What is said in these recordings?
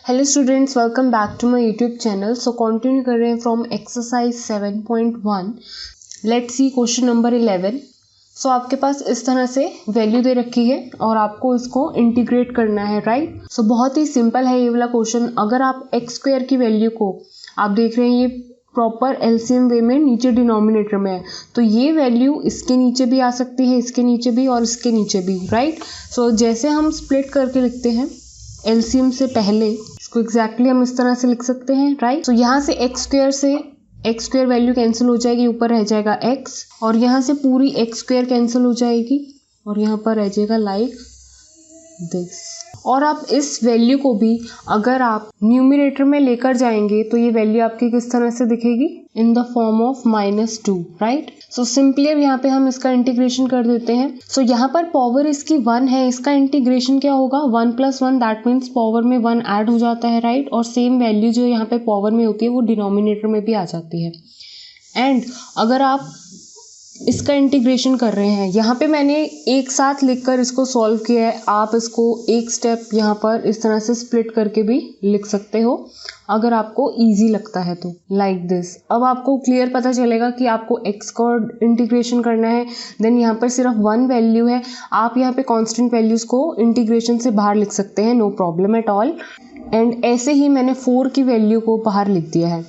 Hello students, welcome back to my YouTube channel. So continue कर रहे हैं from exercise 7.1। Let's see question number 11। So आपके पास इस तरह से वैल्यू दे रखी है और आपको इसको इंटीग्रेट करना है, राइट। सो बहुत ही सिंपल है ये वाला क्वेश्चन। अगर आप एक्स स्क्वायर की वैल्यू को आप देख रहे हैं ये प्रॉपर एलसीएम वे में नीचे डिनोमिनेटर में है, तो ये वैल्यू इसके नीचे भी आ सकती है, इसके नीचे भी और इसके नीचे भी, राइट। सो जैसे हम स्प्लिट करके लिखते हैं एलसीएम से पहले, इसको एग्जैक्टली हम इस तरह से लिख सकते हैं, राइट। तो यहाँ से एक्स स्क्वायर वैल्यू कैंसिल हो जाएगी, ऊपर रह जाएगा एक्स, और यहाँ से पूरी एक्स स्क्वायर कैंसिल हो जाएगी और यहाँ पर रह जाएगा लाइक दिस। और आप इस वैल्यू को भी अगर आप न्यूमरेटर में लेकर जाएंगे तो ये वैल्यू आपकी किस तरह से दिखेगी, in the form of -2, right. So simply अब यहाँ पे हम इसका इंटीग्रेशन कर देते हैं। सो यहाँ पर पावर इसकी 1 है, इसका इंटीग्रेशन क्या होगा, 1 + 1, दैट मीन्स पावर में 1 ऐड हो जाता है, राइट। और सेम वैल्यू जो यहाँ पे पावर में होती है वो डिनोमिनेटर में भी आ जाती है। एंड अगर आप इसका इंटीग्रेशन कर रहे हैं, यहाँ पे मैंने एक साथ लिखकर इसको सॉल्व किया है, आप इसको एक स्टेप यहाँ पर इस तरह से स्प्लिट करके भी लिख सकते हो अगर आपको इजी लगता है तो, लाइक दिस। अब आपको क्लियर पता चलेगा कि आपको एक्स को इंटीग्रेशन करना है, देन यहाँ पर सिर्फ 1 वैल्यू है, आप यहाँ पे कांस्टेंट वैल्यूज को इंटीग्रेशन से बाहर लिख सकते हैं, no problem at all. And ऐसे ही मैंने 4 की वैल्यू को बाहर लिख दिया है।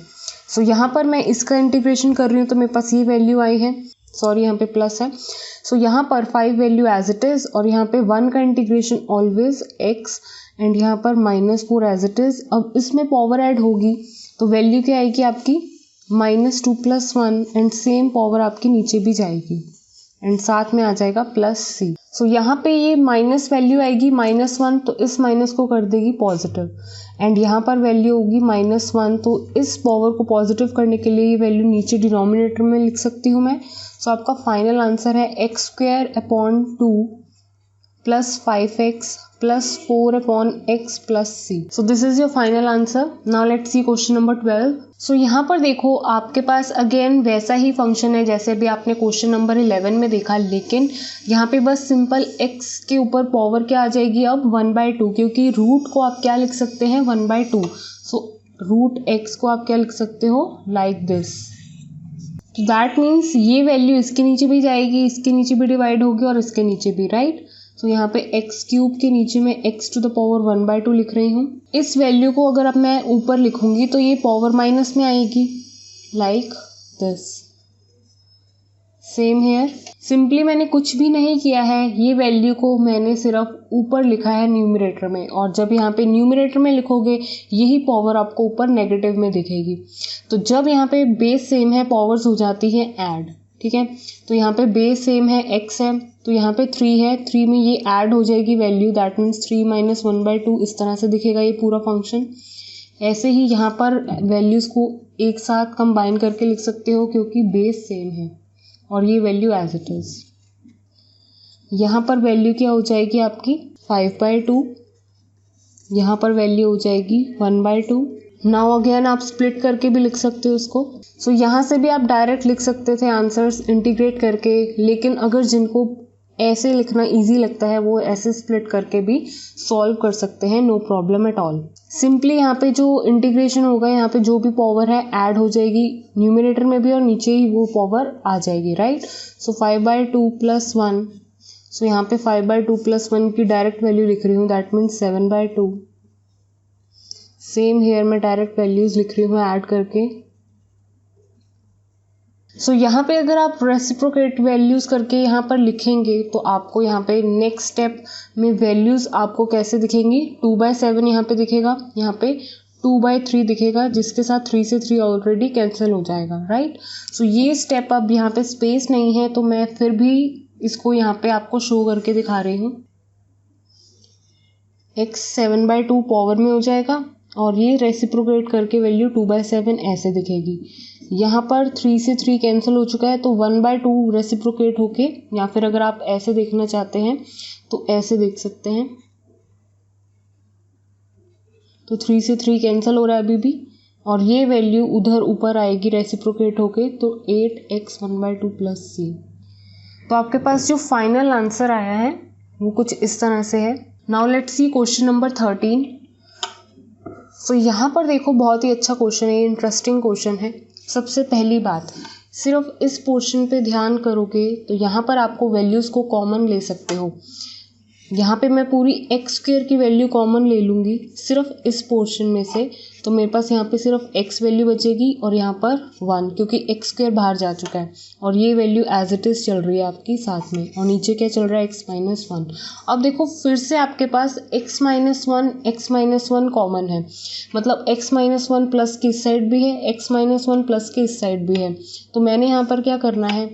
सो यहाँ पर मैं इसका इंटीग्रेशन कर रही हूँ तो मेरे पास ये वैल्यू आई है, सॉरी यहाँ पे प्लस है। सो यहाँ पर 5 वैल्यू एज इट इज, और यहाँ पे 1 का इंटीग्रेशन ऑलवेज x, एंड यहाँ पर -4 एज इट इज। अब इसमें पावर ऐड होगी तो वैल्यू क्या आएगी आपकी, -2 + 1, एंड सेम पावर आपकी नीचे भी जाएगी एंड साथ में आ जाएगा +c। सो यहाँ पे ये माइनस वैल्यू आएगी -1, तो इस माइनस को कर देगी पॉजिटिव, एंड यहाँ पर वैल्यू होगी -1, तो इस पावर को पॉजिटिव करने के लिए ये वैल्यू नीचे डिनोमिनेटर में लिख सकती हूँ मैं। सो आपका फाइनल आंसर है x² + 5x + 4x + c। So this is your final answer. Now let's see question number 12। सो यहाँ पर देखो आपके पास अगेन वैसा ही फंक्शन है जैसे भी आपने क्वेश्चन नंबर 11 में देखा, लेकिन यहाँ पे बस सिंपल x के ऊपर पावर क्या आ जाएगी अब 1/2, क्योंकि रूट को आप क्या लिख सकते हैं 1/2। सो √x को आप क्या लिख सकते हो, लाइक दिस। तो दैट मीन्स ये वैल्यू इसके नीचे भी जाएगी, इसके नीचे भी डिवाइड होगी और इसके नीचे भी, राइट। तो यहाँ पे x³ के नीचे में x⁴ 1/2 लिख रही हूँ। इस वैल्यू को अगर अब मैं ऊपर लिखूंगी तो ये पावर माइनस में आएगी, like this. Same here, simply मैंने कुछ भी नहीं किया है, ये वैल्यू को मैंने सिर्फ ऊपर लिखा है न्यूमरेटर में, और जब यहाँ पे न्यूमरेटर में लिखोगे यही पावर आपको ऊपर नेगेटिव में दिखेगी। तो जब यहाँ पे बेस सेम है पावर्स हो जाती है ऐड, ठीक है। तो यहाँ पे बेस सेम है x है, तो यहाँ पे 3 है, 3 में ये ऐड हो जाएगी वैल्यू, दैट मीन्स 3 - 1/2, इस तरह से दिखेगा ये पूरा फंक्शन। ऐसे ही यहाँ पर वैल्यूज को एक साथ कंबाइन करके लिख सकते हो क्योंकि बेस सेम है, और ये वैल्यू एज इट इज। यहाँ पर वैल्यू क्या हो जाएगी आपकी 5/2, यहाँ पर वैल्यू हो जाएगी 1/2। नाउ अगेन आप स्प्लिट करके भी लिख सकते हो इसको। सो यहाँ से भी आप डायरेक्ट लिख सकते थे आंसर्स इंटीग्रेट करके, लेकिन अगर जिनको ऐसे लिखना इजी लगता है वो ऐसे स्प्लिट करके भी सॉल्व कर सकते हैं, no problem at all. Simply यहाँ पे जो इंटीग्रेशन होगा, यहाँ पे जो भी पावर है ऐड हो जाएगी न्यूमरेटर में भी और नीचे ही वो पावर आ जाएगी, राइट। सो 5/2 + 1, सो यहाँ पे 5/2 + 1 की डायरेक्ट वैल्यू लिख रही हूँ, दैट मीन्स 7/2। सेम हेयर में डायरेक्ट वैल्यूज लिख रही हूँ ऐड करके। सो यहाँ पे अगर आप रेसिप्रोकेट वैल्यूज करके यहाँ पर लिखेंगे तो आपको यहाँ पे नेक्स्ट स्टेप में वैल्यूज आपको कैसे दिखेंगी, 2/7 यहाँ पे दिखेगा, यहाँ पे 2/3 दिखेगा, जिसके साथ 3 से 3 ऑलरेडी कैंसिल हो जाएगा, राइट। सो ये स्टेप अब यहाँ पे स्पेस नहीं है तो मैं फिर भी इसको यहाँ पे आपको शो करके दिखा रही हूँ। x 7/2 पावर में हो जाएगा और ये रेसिप्रोकेट करके वैल्यू 2/7 ऐसे दिखेगी। यहाँ पर 3 से 3 कैंसिल हो चुका है तो 1/2 रेसिप्रोकेट होके, या फिर अगर आप ऐसे देखना चाहते हैं तो ऐसे देख सकते हैं। तो 3 से 3 कैंसिल हो रहा है अभी भी, और ये वैल्यू उधर ऊपर आएगी रेसिप्रोकेट होके, तो 8x 1/2 + c। तो आपके पास जो फाइनल आंसर आया है वो कुछ इस तरह से है। Now let's see question number 13। सो यहाँ पर देखो बहुत ही अच्छा क्वेश्चन है, इंटरेस्टिंग क्वेश्चन है। सबसे पहली बात, सिर्फ इस पोर्शन पे ध्यान करोगे तो यहाँ पर आपको वैल्यूज़ को कॉमन ले सकते हो। यहाँ पे मैं पूरी एक्स स्क्वायर की वैल्यू कॉमन ले लूँगी सिर्फ इस पोर्शन में से, तो मेरे पास यहाँ पे सिर्फ एक्स वैल्यू बचेगी और यहाँ पर 1, क्योंकि एक्स स्क्वायर बाहर जा चुका है और ये वैल्यू एज इट इज़ चल रही है आपकी साथ में, और नीचे क्या चल रहा है, x माइनस 1। अब देखो फिर से आपके पास x माइनस 1 कॉमन है, मतलब x माइनस 1 प्लस की इस साइड भी है, x माइनस 1 प्लस की इस साइड भी है। तो मैंने यहाँ पर क्या करना है,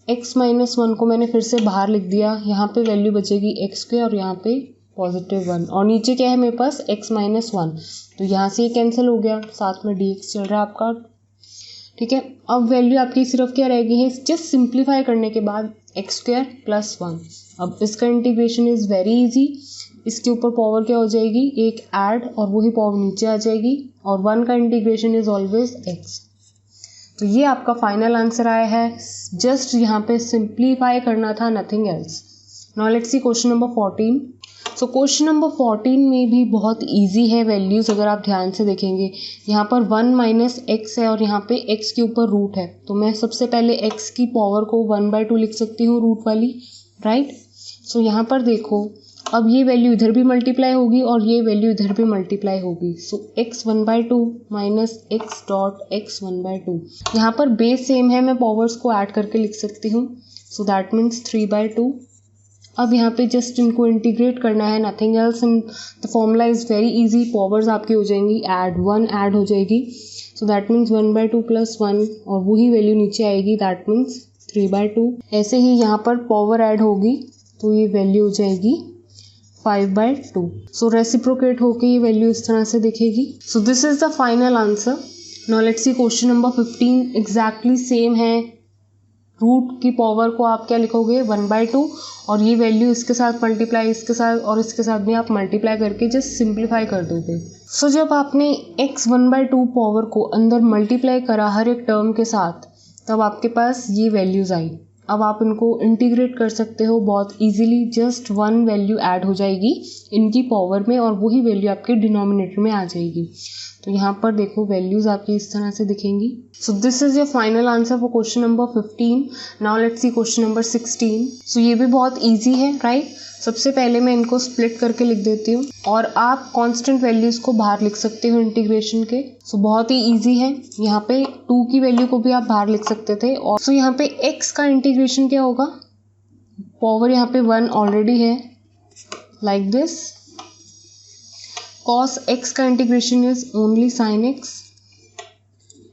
x माइनस 1 को मैंने फिर से बाहर लिख दिया, यहाँ पे वैल्यू बचेगी एक्स स्क्वायर और यहाँ पे +1, और नीचे क्या है मेरे पास x माइनस 1, तो यहाँ से ये कैंसिल हो गया, साथ में dx चल रहा है आपका। ठीक है, अब वैल्यू आपकी सिर्फ क्या रहेगी है, जस्ट सिंप्लीफाई करने के बाद x स्क्वायर प्लस 1। अब इसका इंटीग्रेशन इज़ वेरी इजी, इसके ऊपर पावर क्या हो जाएगी, एक ऐड और वही पावर नीचे आ जाएगी, और 1 का इंटीग्रेशन इज ऑलवेज x। तो ये आपका फाइनल आंसर आया है, जस्ट यहाँ पे सिंप्लीफाई करना था, nothing else. Now let's see question number 14। So question number 14 में भी बहुत इजी है वैल्यूज़, अगर आप ध्यान से देखेंगे यहाँ पर 1 माइनस एक्स है और यहाँ पे x के ऊपर रूट है, तो मैं सबसे पहले x की पावर को 1/2 लिख सकती हूँ रूट वाली, राइट। सो यहाँ पर देखो अब ये वैल्यू इधर भी मल्टीप्लाई होगी और ये वैल्यू इधर भी मल्टीप्लाई होगी, सो x 1/2 minus x dot x 1/2। यहाँ पर बेस सेम है, मैं पावर्स को ऐड करके लिख सकती हूँ, सो दैट मीन्स 3/2। अब यहाँ पे जस्ट इनको इंटीग्रेट करना है, nothing else, and the formula is very easy. Powers आपकी हो जाएंगी ऐड, 1 ऐड हो जाएगी, सो दैट मीन्स 1/2 प्लस 1, और वही वैल्यू नीचे आएगी, दैट मीन्स 3/2। ऐसे ही यहाँ पर पावर ऐड होगी तो ये वैल्यू हो जाएगी 5/2। सो रेसिप्रोकेट होके ये वैल्यू इस तरह से दिखेगी। सो this is the final answer. Now let's see question number 15। Exactly same है, रूट की पावर को आप क्या लिखोगे 1/2, और ये वैल्यू इसके साथ मल्टीप्लाई, इसके साथ और इसके साथ भी आप मल्टीप्लाई करके जस्ट सिंप्लीफाई कर दोगे। सो जब आपने x 1/2 पावर को अंदर मल्टीप्लाई करा हर एक टर्म के साथ, तब आपके पास ये वैल्यूज़ आई। अब आप इनको इंटीग्रेट कर सकते हो बहुत इजीली, जस्ट 1 वैल्यू ऐड हो जाएगी इनकी पावर में और वही वैल्यू आपके डिनोमिनेटर में आ जाएगी। तो यहाँ पर देखो वैल्यूज़ आपकी इस तरह से दिखेंगी। सो this is your final answer for question number 15। Now let's see question number 16। सो ये भी बहुत ईजी है, राइट। सबसे पहले मैं इनको स्प्लिट करके लिख देती हूँ और आप कांस्टेंट वैल्यूज़ को बाहर लिख सकते हो इंटीग्रेशन के। सो बहुत ही इजी है, यहाँ पे 2 की वैल्यू को भी आप बाहर लिख सकते थे। और सो यहाँ पे x का इंटीग्रेशन क्या होगा, पावर यहाँ पे 1 ऑलरेडी है, लाइक दिस। cos x का integration is only sin x,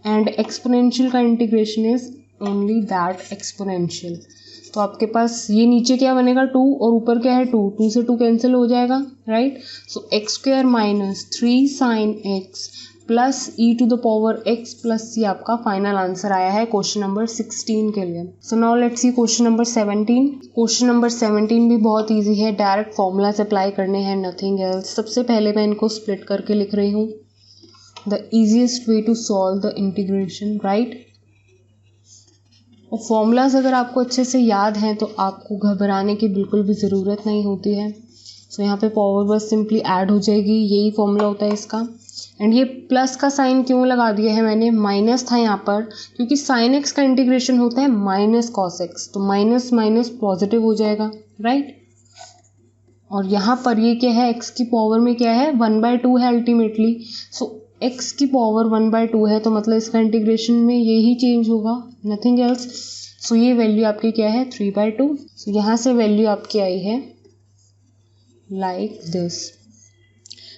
and exponential का integration is only that exponential. तो आपके पास ये नीचे क्या बनेगा 2 और ऊपर क्या है 2, 2 से 2 कैंसिल हो जाएगा, राइट। सो x square minus 3 sin x plus e⁻x plus c आपका फाइनल आंसर आया है क्वेश्चन नंबर 16 के लिए। So now let's see question number 17। Question number 17 भी बहुत इजी है, डायरेक्ट फॉर्मूलाज अप्लाई करने हैं, नथिंग एल्स। सबसे पहले मैं इनको स्प्लिट करके लिख रही हूँ, the easiest way to solve the integration, right. और फॉर्मूलाज अगर आपको अच्छे से याद हैं तो आपको घबराने की बिल्कुल भी ज़रूरत नहीं होती है। सो यहाँ पे पावर बस सिंपली ऐड हो जाएगी, यही फॉर्मूला होता है इसका। एंड ये प्लस का साइन क्यों लगा दिया है मैंने, माइनस था यहाँ पर, क्योंकि साइन एक्स का इंटीग्रेशन होता है माइनस कॉस एक्स, तो माइनस माइनस पॉजिटिव हो जाएगा, राइट। और यहाँ पर ये क्या है, एक्स की पावर में क्या है 1/2 है अल्टीमेटली। सो एक्स की पावर 1/2 है, तो मतलब इसका इंटीग्रेशन में यही चेंज होगा, नथिंग एल्स। सो ये वैल्यू आपकी क्या है 3/2। सो यहाँ से वैल्यू आपकी आई है लाइक दिस,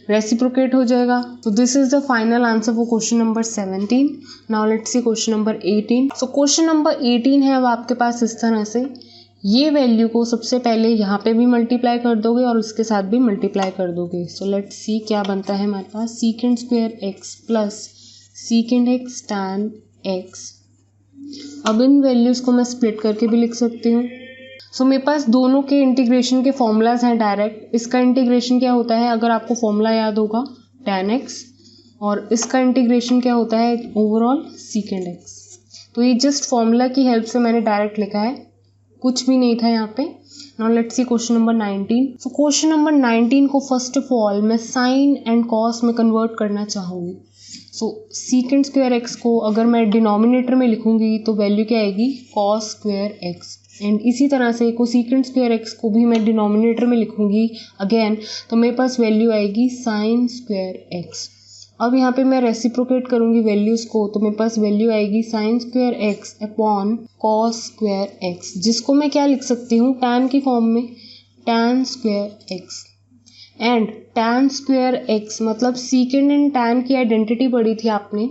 रेसिप्रोकेट हो जाएगा। तो this is the final answer for question number 17। Now let's see question number 18। So question number 18 है अब आपके पास इस तरह से, ये वैल्यू को सबसे पहले यहाँ पे भी मल्टीप्लाई कर दोगे और इसके साथ भी मल्टीप्लाई कर दोगे। सो लेट्स सी क्या बनता है हमारे पास, secant square x plus secant x tan x. अब इन वैल्यूज़ को मैं स्प्लिट करके भी लिख सकती हूँ। सो मेरे पास दोनों के इंटीग्रेशन के फॉर्मूलाज हैं डायरेक्ट। इसका इंटीग्रेशन क्या होता है, अगर आपको फॉर्मूला याद होगा tan x, और इसका इंटीग्रेशन क्या होता है ओवरऑल सीकेंड x। तो ये जस्ट फॉर्मूला की हेल्प से मैंने डायरेक्ट लिखा है, कुछ भी नहीं था यहाँ पे। Now let's see question number 19। So question number 19 को फर्स्ट ऑफ ऑल मैं साइन एंड कॉस में कन्वर्ट करना चाहूँगी। सो सीकेंड स्क्वायर एक्स को अगर मैं डिनोमिनेटर में लिखूंगी तो वैल्यू क्या आएगी, कॉस स्क्वायर एक्स। एंड इसी तरह से कोसेकेंड स्क्वायर एक्स को भी मैं डिनोमिनेटर में लिखूंगी अगेन, तो मेरे पास वैल्यू आएगी साइन स्क्वायर एक्स। अब यहाँ पे मैं रेसिप्रोकेट करूंगी वैल्यूज़ को, तो मेरे पास वैल्यू आएगी sine square x upon cos square x, जिसको मैं क्या लिख सकती हूँ टैन की फॉर्म में, tan square x. And tan square x मतलब सीकेंड एंड टैन की आइडेंटिटी पढ़ी थी आपने,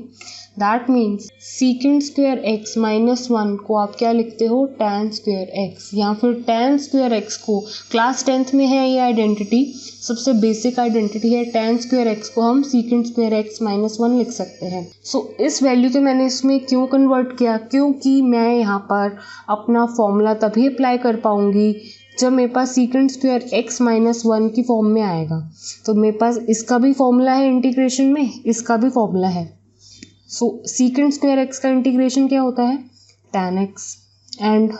दैट मीन्स सीकेंड स्क्वायर एक्स -1 को आप क्या लिखते हो, टैन स्क्वायर एक्स, या फिर टैन स्क्वायर एक्स को क्लास 10th में है ये आइडेंटिटी, सबसे बेसिक आइडेंटिटी है। टैन स्क्वायर एक्स को हम सीकेंड स्क्वायर एक्स -1 लिख सकते हैं। सो इस वैल्यू को मैंने इसमें क्यों कन्वर्ट किया, क्योंकि मैं यहाँ पर अपना फॉर्मूला तभी अप्लाई कर पाऊंगी जब मेरे पास सीकेंड स्क्वायर एक्स -1 की फॉर्म में आएगा। तो मेरे पास इसका भी फॉर्मूला है इंटीग्रेशन में, इसका भी फॉर्मूला है। सो सीकेंड स्क्वायर एक्स का इंटीग्रेशन क्या होता है, tan x, एंड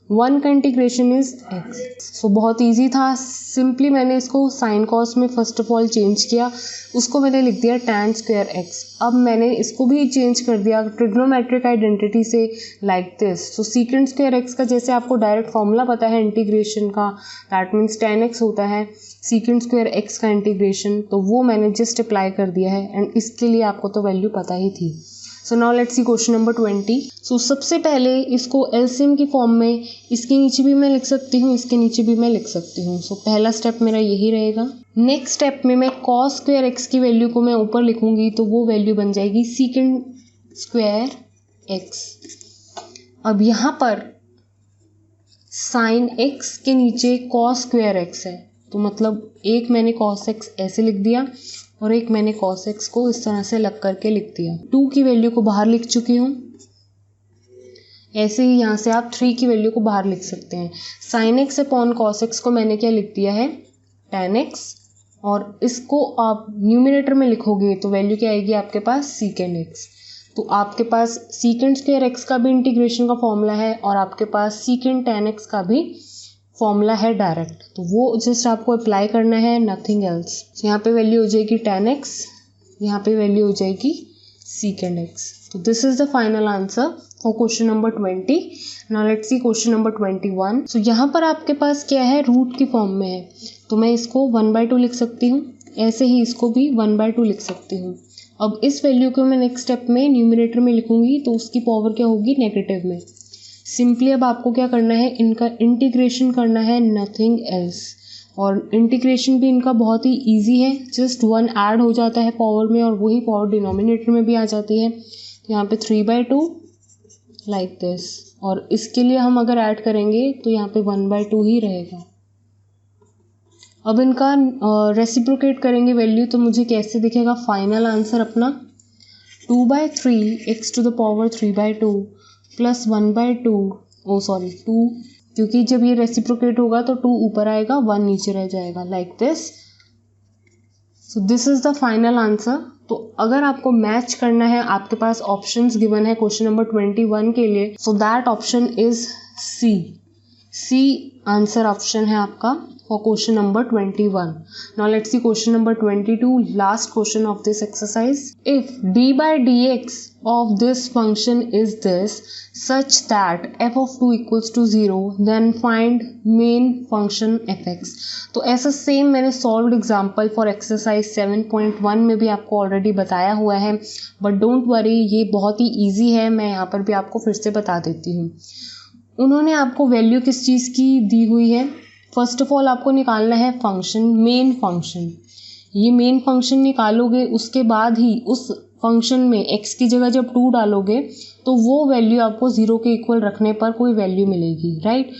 1 का इंटीग्रेशन इज x। सो बहुत इजी था, सिंपली मैंने इसको साइन कॉस में फर्स्ट ऑफ ऑल चेंज किया, उसको मैंने लिख दिया tan स्क्वायर x। अब मैंने इसको भी चेंज कर दिया ट्रिग्नोमेट्रिक आइडेंटिटी से like this. So secant square x का जैसे आपको डायरेक्ट फॉर्मूला पता है इंटीग्रेशन का, दैट मीन्स tan x होता है सीकेंड स्क्वायर x का इंटीग्रेशन, तो वो मैंने जस्ट अप्लाई कर दिया है। एंड इसके लिए आपको तो वैल्यू पता ही थी। So now let's see question number 20। सो सबसे पहले इसको एलसीएम की फॉर्म में, इसके नीचे भी मैं लिख सकती हूँ, इसके नीचे भी मैं लिख सकती हूँ। सो पहला स्टेप मेरा यही रहेगा। नेक्स्ट स्टेप में मैं कॉस स्क्वायर एक्स की वैल्यू को मैं ऊपर लिखूंगी, तो वो वैल्यू बन जाएगी सीकेंड स्क्वायर एक्स। अब यहाँ पर साइन एक्स के नीचे कॉस स्क्वायर एक्स है, तो मतलब एक मैंने कॉस एक्स ऐसे लिख दिया और एक मैंने कॉस एक्स को इस तरह से लग करके लिख दिया। 2 की वैल्यू को बाहर लिख चुकी हूँ, ऐसे ही यहाँ से आप 3 की वैल्यू को बाहर लिख सकते हैं। Sine x upon cos x को मैंने क्या लिख दिया है, tan x, और इसको आप न्यूमिनेटर में लिखोगे तो वैल्यू क्या आएगी आपके पास, सीकेंड एक्स। तो आपके पास सीकेंड स्क्वायर एक्स का भी इंटीग्रेशन का फॉर्मूला है और आपके पास सीकेंड tan x का भी फॉर्मूला है डायरेक्ट, तो वो जस्ट आपको अप्लाई करना है, नथिंग एल्स। तो यहाँ पे वैल्यू हो जाएगी tan x, यहाँ पे वैल्यू हो जाएगी सीकेंड x। तो this is the final answer for question number 20। Now let's see question number 21। सो यहाँ पर आपके पास क्या है, रूट की फॉर्म में है, तो मैं इसको 1/2 लिख सकती हूँ, ऐसे ही इसको भी 1/2 लिख सकती हूँ। अब इस वैल्यू को मैं नेक्स्ट स्टेप में न्यूमिनेटर में लिखूंगी, तो उसकी पावर क्या होगी, नेगेटिव में। सिंपली अब आपको क्या करना है, इनका इंटीग्रेशन करना है, नथिंग एल्स। और इंटीग्रेशन भी इनका बहुत ही इजी है, जस्ट 1 ऐड हो जाता है पावर में और वही पावर डिनोमिनेटर में भी आ जाती है। यहाँ पे 3/2 लाइक दिस, और इसके लिए हम अगर ऐड करेंगे तो यहाँ पे 1/2 ही रहेगा। अब इनका रेसिप्रोकेट करेंगे वैल्यू, तो मुझे कैसे दिखेगा फाइनल आंसर अपना, 2/3 x to the power 3/2 plus 1/2, ओ सॉरी 2, क्योंकि जब ये रेसिप्रोकेट होगा तो 2 ऊपर आएगा 1 नीचे रह जाएगा, like this. So this is the final answer. तो अगर आपको मैच करना है, आपके पास ऑप्शंस गिवन है क्वेश्चन नंबर 21 के लिए, so that option is C answer option है आपका for question number 21. Now let's see question number 22, last question of this exercise. If d by dx of this function is this such that f of 2 equals to 0, then find main function fx. तो ऐसा same मैंने solved example for exercise 7.1 में भी आपको already बताया हुआ है, but don't worry, ये बहुत ही ईजी है, मैं यहाँ पर भी आपको फिर से बता देती हूँ। उन्होंने आपको वैल्यू किस चीज़ की दी हुई है, फर्स्ट ऑफ ऑल आपको निकालना है फंक्शन, मेन फंक्शन। ये मेन फंक्शन निकालोगे, उसके बाद ही उस फंक्शन में x की जगह जब 2 डालोगे तो वो वैल्यू आपको 0 के इक्वल रखने पर कोई वैल्यू मिलेगी, राइट।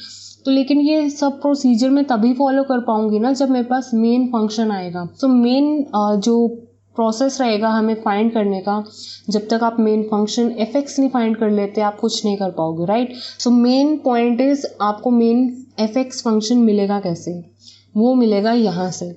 तो लेकिन ये सब प्रोसीजर मैं तभी फॉलो कर पाऊंगी ना जब मेरे पास मेन फंक्शन आएगा। तो मेन जो प्रोसेस रहेगा हमें फाइंड करने का, जब तक आप मेन फंक्शन fx नहीं फाइंड कर लेते आप कुछ नहीं कर पाओगे, right. So main point is आपको मेन fx फंक्शन मिलेगा कैसे, वो मिलेगा यहाँ से।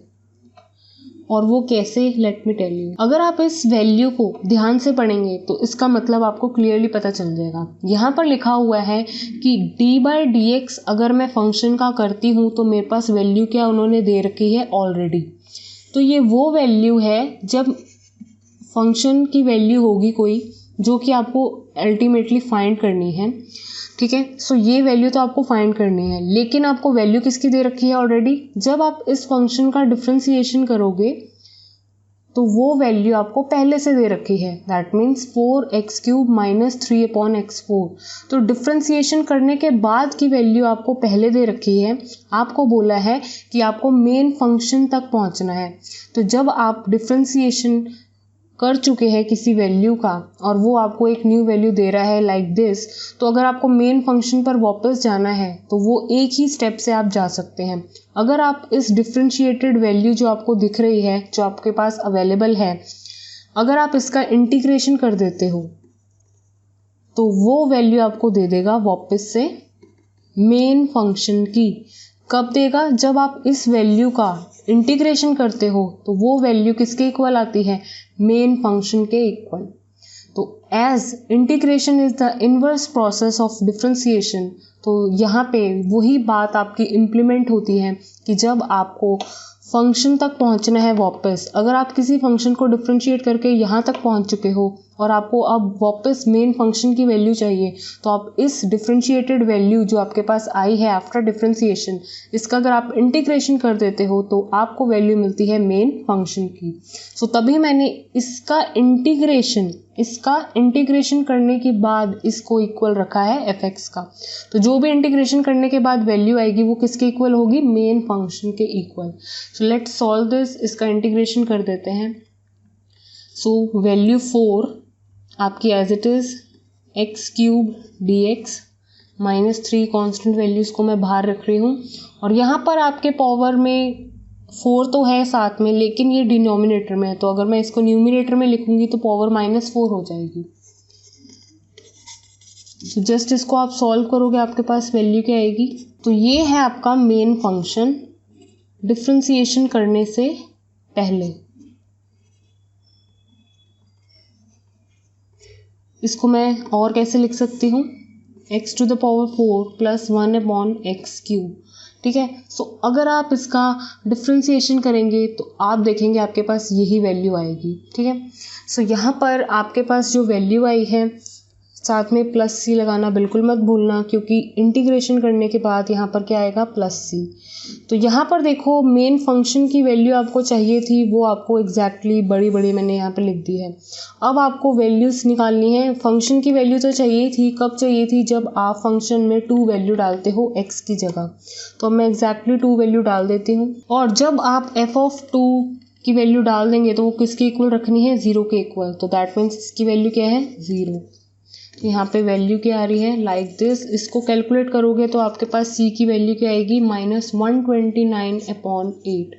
और वो कैसे, लेट मी टेल यू। अगर आप इस वैल्यू को ध्यान से पढ़ेंगे तो इसका मतलब आपको क्लियरली पता चल जाएगा। यहाँ पर लिखा हुआ है कि d/dx अगर मैं फंक्शन का करती हूँ तो मेरे पास वैल्यू क्या उन्होंने दे रखी है ऑलरेडी। तो ये वो वैल्यू है जब फंक्शन की वैल्यू होगी कोई जो कि आपको अल्टीमेटली फाइंड करनी है, ठीक है। सो ये वैल्यू तो आपको फाइंड करनी है, लेकिन आपको वैल्यू किसकी दे रखी है ऑलरेडी। जब आप इस फंक्शन का डिफरेंशिएशन करोगे तो वो वैल्यू आपको पहले से दे रखी है, दैट मीन्स 4x³ - 3/x4। तो डिफरेंशिएशन करने के बाद की वैल्यू आपको पहले दे रखी है। आपको बोला है कि आपको मेन फंक्शन तक पहुंचना है। तो जब आप डिफरेंशिएशन कर चुके हैं किसी वैल्यू का और वो आपको एक न्यू वैल्यू दे रहा है लाइक दिस, तो अगर आपको मेन फंक्शन पर वापस जाना है तो वो एक ही स्टेप से आप जा सकते हैं। अगर आप इस डिफरेंशिएटेड वैल्यू जो आपको दिख रही है, जो आपके पास अवेलेबल है, अगर आप इसका इंटीग्रेशन कर देते हो तो वो वैल्यू आपको दे देगा वापस से मेन फंक्शन की। कब देगा? जब आप इस वैल्यू का इंटीग्रेशन करते हो तो वो वैल्यू किसके इक्वल आती है? मेन फंक्शन के इक्वल। तो as integration is the inverse process of differentiation, तो यहाँ पे वही बात आपकी इम्प्लीमेंट होती है कि जब आपको फंक्शन तक पहुँचना है वापस, अगर आप किसी फंक्शन को डिफरेंशिएट करके यहाँ तक पहुँच चुके हो और आपको अब वापस मेन फंक्शन की वैल्यू चाहिए, तो आप इस डिफरेंशिएटेड वैल्यू जो आपके पास आई है आफ्टर डिफरेंशिएशन, इसका अगर आप इंटीग्रेशन कर देते हो तो आपको वैल्यू मिलती है मेन फंक्शन की। सो तभी मैंने इसका इंटीग्रेशन करने के बाद इसको इक्वल रखा है fx का। तो जो भी इंटीग्रेशन करने के बाद वैल्यू आएगी वो किसके इक्वल होगी? मेन फंक्शन के equal. So let's solve this. इसका इंटीग्रेशन कर देते हैं। सो वैल्यू 4 आपकी as it is x³ dx -3 constant values को मैं बाहर रख रही हूँ, और यहाँ पर आपके पावर में 4 तो है साथ में, लेकिन ये डिनोमिनेटर में है, तो अगर मैं इसको न्यूमिनेटर में लिखूंगी तो पावर -4 हो जाएगी। तो जस्ट इसको आप सॉल्व करोगे, आपके पास वैल्यू क्या आएगी? तो ये है आपका मेन फंक्शन डिफरेंशिएशन करने से पहले। इसको मैं और कैसे लिख सकती हूँ? x⁴ + 1/x³, ठीक है। सो अगर आप इसका डिफरेंशिएशन करेंगे तो आप देखेंगे आपके पास यही वैल्यू आएगी, ठीक है। सो यहाँ पर आपके पास जो वैल्यू आई है, साथ में +c लगाना बिल्कुल मत भूलना, क्योंकि इंटीग्रेशन करने के बाद यहाँ पर क्या आएगा? +c। तो यहाँ पर देखो मेन फंक्शन की वैल्यू आपको चाहिए थी, वो आपको एग्जैक्टली बड़ी बड़ी मैंने यहाँ पे लिख दी है। अब आपको वैल्यूज़ निकालनी है। फंक्शन की वैल्यू तो चाहिए थी, कब चाहिए थी? जब आप फंक्शन में 2 वैल्यू डालते हो x की जगह। तो अब मैं एग्जैक्टली 2 वैल्यू डाल देती हूँ, और जब आप f(2) की वैल्यू डाल देंगे तो वो किसके इक्वल रखनी है? 0 के इक्वल। तो दैट मीन्स इसकी वैल्यू क्या है? 0। यहाँ पे वैल्यू क्या आ रही है? Like this. इसको कैलकुलेट करोगे तो आपके पास c की वैल्यू क्या आएगी? -129/8।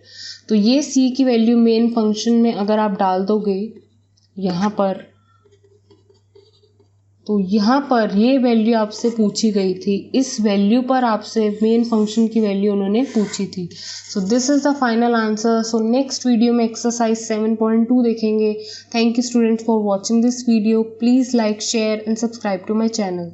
तो ये c की वैल्यू मेन फंक्शन में अगर आप डाल दोगे यहाँ पर, तो यहाँ पर ये वैल्यू आपसे पूछी गई थी, इस वैल्यू पर आपसे मेन फंक्शन की वैल्यू उन्होंने पूछी थी। So this is the final answer. So next video में एक्सरसाइज 7.2 देखेंगे। Thank you students for watching this video. Please like, share and subscribe to my channel.